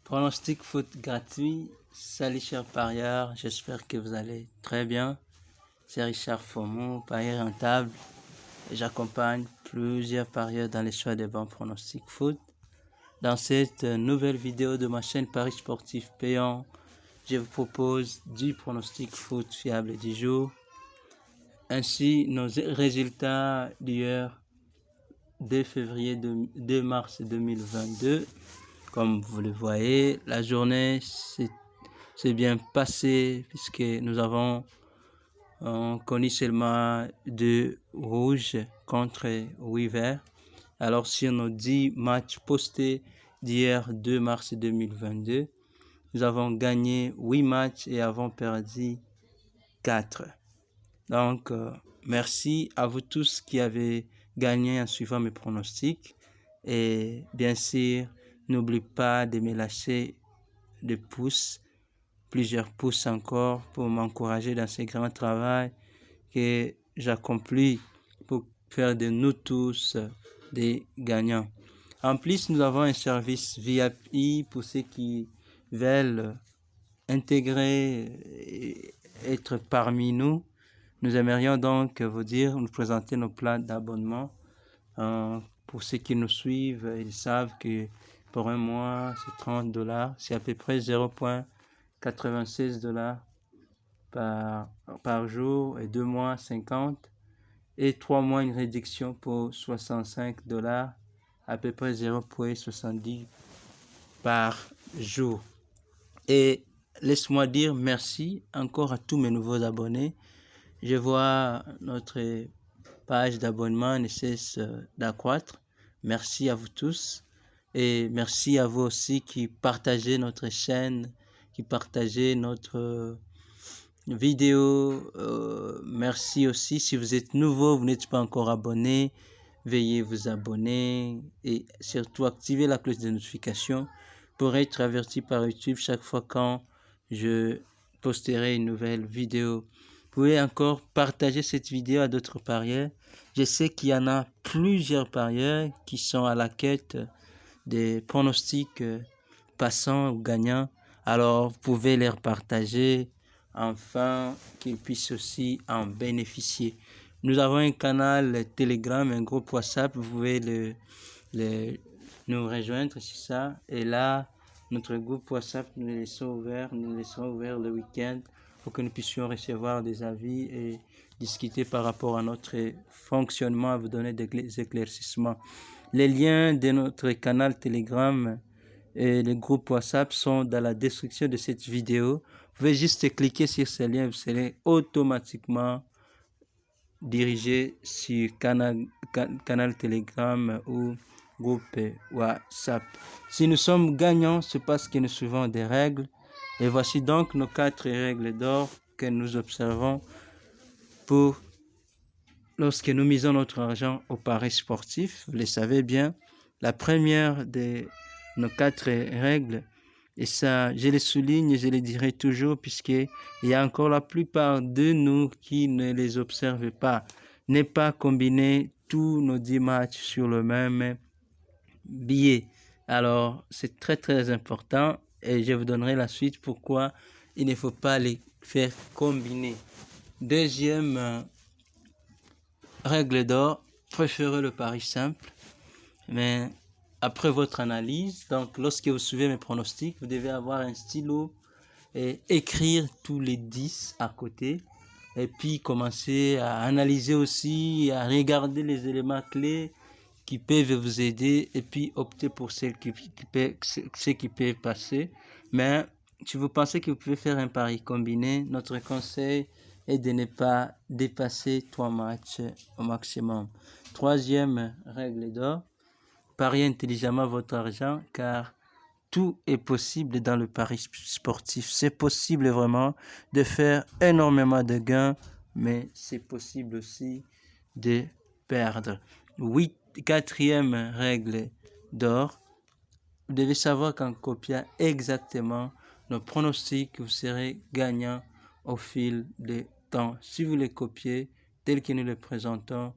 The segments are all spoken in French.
Pronostic foot gratuit. Salut chers parieurs, j'espère que vous allez très bien. C'est Richard Fomou, parieur rentable. J'accompagne plusieurs parieurs dans les choix des bons pronostics foot. Dans cette nouvelle vidéo de ma chaîne Paris Sportif Payant, je vous propose 10 pronostics foot fiables du jour. Ainsi, nos résultats d'hier 2 mars 2022. Comme vous le voyez, la journée s'est bien passée puisque nous avons connu seulement 2 rouges contre 8 verts. Alors sur nos 10 matchs postés d'hier 2 mars 2022, nous avons gagné 8 matchs et avons perdu 4. Donc, merci à vous tous qui avez gagné en suivant mes pronostics. Et bien sûr, n'oublie pas de me lâcher des pouces, plusieurs pouces encore pour m'encourager dans ce grand travail que j'accomplis pour faire de nous tous des gagnants. En plus, nous avons un service VIP pour ceux qui veulent intégrer et être parmi nous. Nous aimerions donc vous présenter nos plans d'abonnement. Pour ceux qui nous suivent, ils savent que pour un mois, c'est $30. C'est à peu près 0,96 $ par jour, et 2 mois, 50. Et 3 mois, une réduction pour $65, à peu près 0,70 par jour. Et laisse-moi dire merci encore à tous mes nouveaux abonnés. Je vois notre page d'abonnement ne cesse d'accroître. Merci à vous tous. Et merci à vous aussi qui partagez notre chaîne, qui partagez notre vidéo. Merci aussi. Si vous êtes nouveau, vous n'êtes pas encore abonné, veuillez vous abonner et surtout activer la cloche de notification pour être averti par YouTube chaque fois quand je posterai une nouvelle vidéo. Vous pouvez encore partager cette vidéo à d'autres parieurs. Je sais qu'il y en a plusieurs parieurs qui sont à la quête des pronostics passants ou gagnants. Alors, vous pouvez les partager afin qu'ils puissent aussi en bénéficier. Nous avons un canal Telegram, un groupe WhatsApp. Vous pouvez nous rejoindre, c'est ça. Et là, notre groupe WhatsApp, nous le laissons ouvert le week-end pour que nous puissions recevoir des avis et discuter par rapport à notre fonctionnement, à vous donner des éclaircissements. Les liens de notre canal Telegram et le groupe WhatsApp sont dans la description de cette vidéo. Vous pouvez juste cliquer sur ces liens, vous serez automatiquement dirigé sur canal Telegram ou groupe WhatsApp. Si nous sommes gagnants, c'est parce que nous suivons des règles. Et voici donc nos 4 règles d'or que nous observons pour lorsque nous misons notre argent au paris sportif. Vous le savez bien, la première de nos 4 règles, et ça je les souligne et je les dirai toujours puisqu'il y a encore la plupart de nous qui ne les observent pas, n'est pas combiner tous nos 10 matchs sur le même billet. Alors c'est très très important et je vous donnerai la suite pourquoi il ne faut pas les faire combiner. Deuxième règle d'or, préférez le pari simple, mais après votre analyse, donc lorsque vous suivez mes pronostics, vous devez avoir un stylo et écrire tous les 10 à côté et puis commencer à analyser aussi, à regarder les éléments clés qui peuvent vous aider et puis opter pour ceux qui peuvent passer. Mais si vous pensez que vous pouvez faire un pari combiné, notre conseil est de ne pas dépasser 3 matchs au maximum. Troisième règle d'or, pariez intelligemment votre argent car tout est possible dans le pari sportif. C'est possible vraiment de faire énormément de gains, mais c'est possible aussi de perdre. Quatrième règle d'or, vous devez savoir qu'en copiant exactement nos pronostics, vous serez gagnant au fil du temps. Si vous les copiez tels que nous les présentons,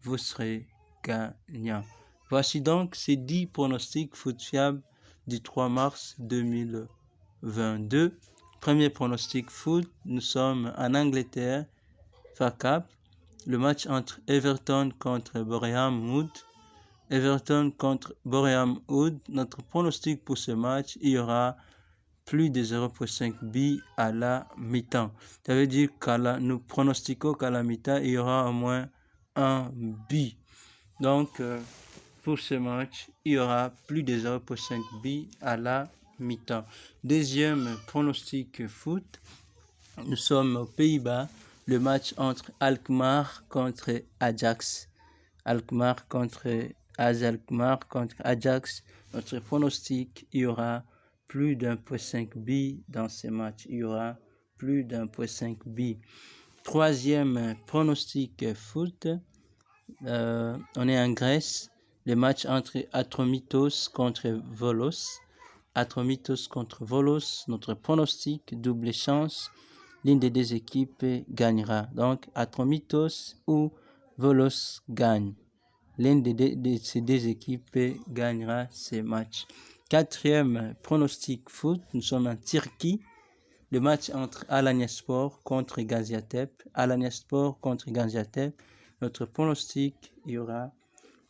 vous serez gagnant. Voici donc ces 10 pronostics foot fiables du 3 mars 2022. Premier pronostic foot, nous sommes en Angleterre, FA Cup, le match entre Everton contre Boreham Wood. Everton contre Boreham Wood. Notre pronostic pour ce match, il y aura plus de 0,5 billes à la mi-temps. Ça veut dire nous pronostiquons qu'à la mi-temps, il y aura au moins un but. Donc, pour ce match, il y aura plus de 0,5 billes à la mi-temps. Deuxième pronostic foot, nous sommes aux Pays-Bas, le match entre Alkmaar contre Ajax. Alkmaar contre Ajax. Notre pronostic, il y aura plus d'1,5 billes dans ce match. Il y aura plus d'1,5 billes. Troisième pronostic foot, on est en Grèce. Le match entre Atromitos contre Volos. Atromitos contre Volos. Notre pronostic, double chance. L'une des deux équipes gagnera. Donc, Atromitos ou Volos gagne. L'une de ces deux équipes gagnera ces matchs. Quatrième pronostic foot, nous sommes en Turquie. Le match entre Alanyaspor contre Gaziantep. Alanyaspor contre Gaziantep. Notre pronostic, il y aura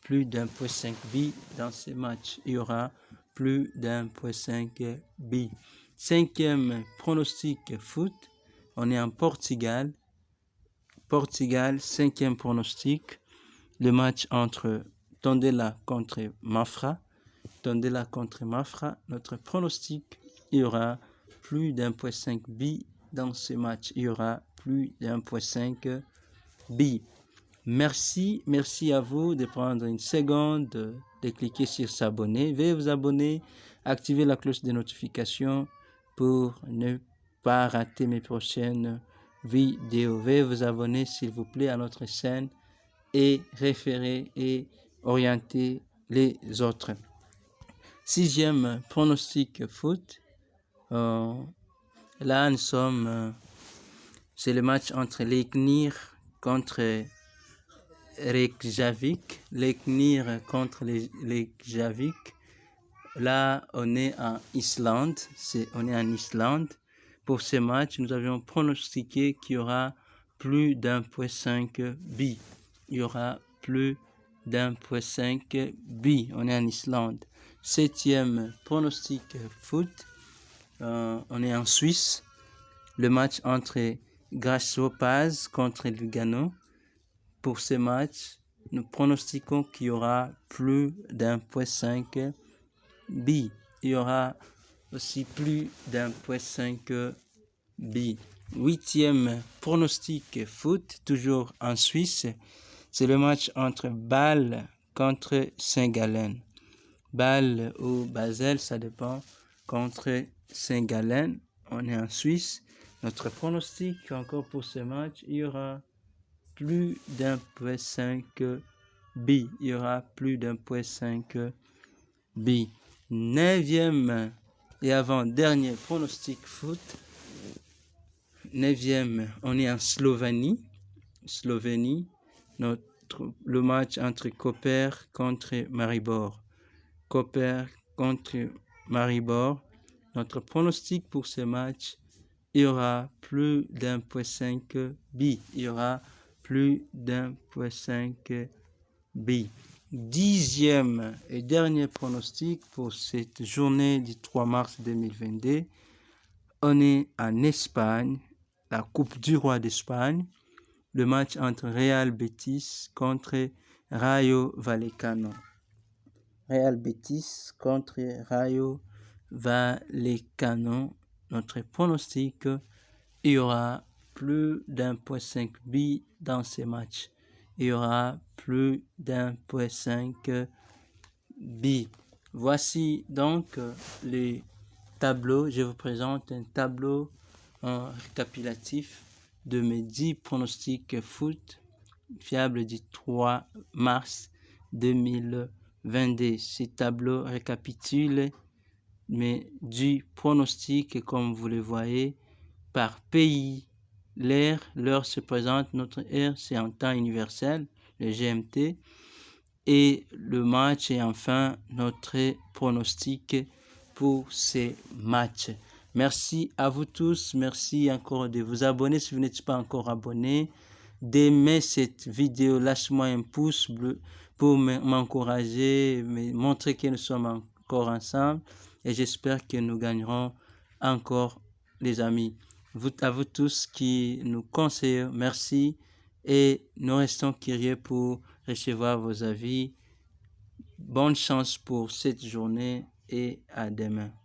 plus d'1,5 billes dans ce match. Il y aura plus d'1,5 billes. Cinquième pronostic foot, on est en Portugal. Portugal, cinquième pronostic. Le match entre Tondela contre Mafra. Tondela contre Mafra. Notre pronostic, il y aura plus d'1,5 billes dans ce match. Il y aura plus d'1,5 billes. Merci à vous de prendre une seconde, de cliquer sur s'abonner. Veuillez vous abonner, activer la cloche de notification pour ne pas rater mes prochaines vidéos. Veuillez vous abonner s'il vous plaît à notre chaîne et référer et orienter les autres. Sixième pronostic foot. Là, nous sommes... c'est le match entre Leiknir contre Reykjavik. Leiknir contre Reykjavik. Là, on est en Islande. Pour ce match, nous avions pronostiqué qu'il y aura plus d'1,5 billes. Il y aura plus d'1,5 billes. On est en Islande. Septième pronostic foot. On est en Suisse. Le match entre Grasshoppers contre Lugano. Pour ce match, nous pronostiquons qu'il y aura plus d'1,5 billes. Il y aura aussi plus d'1,5 billes. Huitième pronostic foot, toujours en Suisse. C'est le match entre Bâle contre Saint-Gallen. Bâle ou Basel, ça dépend, contre Saint-Gallen. On est en Suisse. Notre pronostic, encore pour ce match, il y aura plus d'1,5 billes. Il y aura plus d'1,5 billes. Neuvième et avant-dernier pronostic foot. Neuvième, on est en Slovénie. Le match entre Koper contre Maribor. Koper contre Maribor. Notre pronostic pour ce match, il y aura plus d'1,5 billes. Il y aura plus d'1,5 billes. Dixième et dernier pronostic pour cette journée du 3 mars 2022. On est en Espagne, la Coupe du Roi d'Espagne. Le match entre Real Betis contre Rayo Vallecano. Real Betis contre Rayo Vallecano. Notre pronostic, il y aura plus d'1,5 billes dans ces matchs. Il y aura plus d'1,5 billes. Voici donc les tableaux. Je vous présente un tableau récapitulatif de mes 10 pronostics foot fiables du 3 mars 2022. Ce tableau récapitule mes 10 pronostics, comme vous le voyez, par pays. L'heure se présente, notre heure c'est en temps universel, le GMT, et le match et enfin notre pronostic pour ces matchs. Merci à vous tous. Merci encore de vous abonner si vous n'êtes pas encore abonné. D'aimer cette vidéo, lâche-moi un pouce bleu pour m'encourager, me montrer que nous sommes encore ensemble. Et j'espère que nous gagnerons encore, les amis. À vous tous qui nous conseillez, merci. Et nous restons curieux pour recevoir vos avis. Bonne chance pour cette journée et à demain.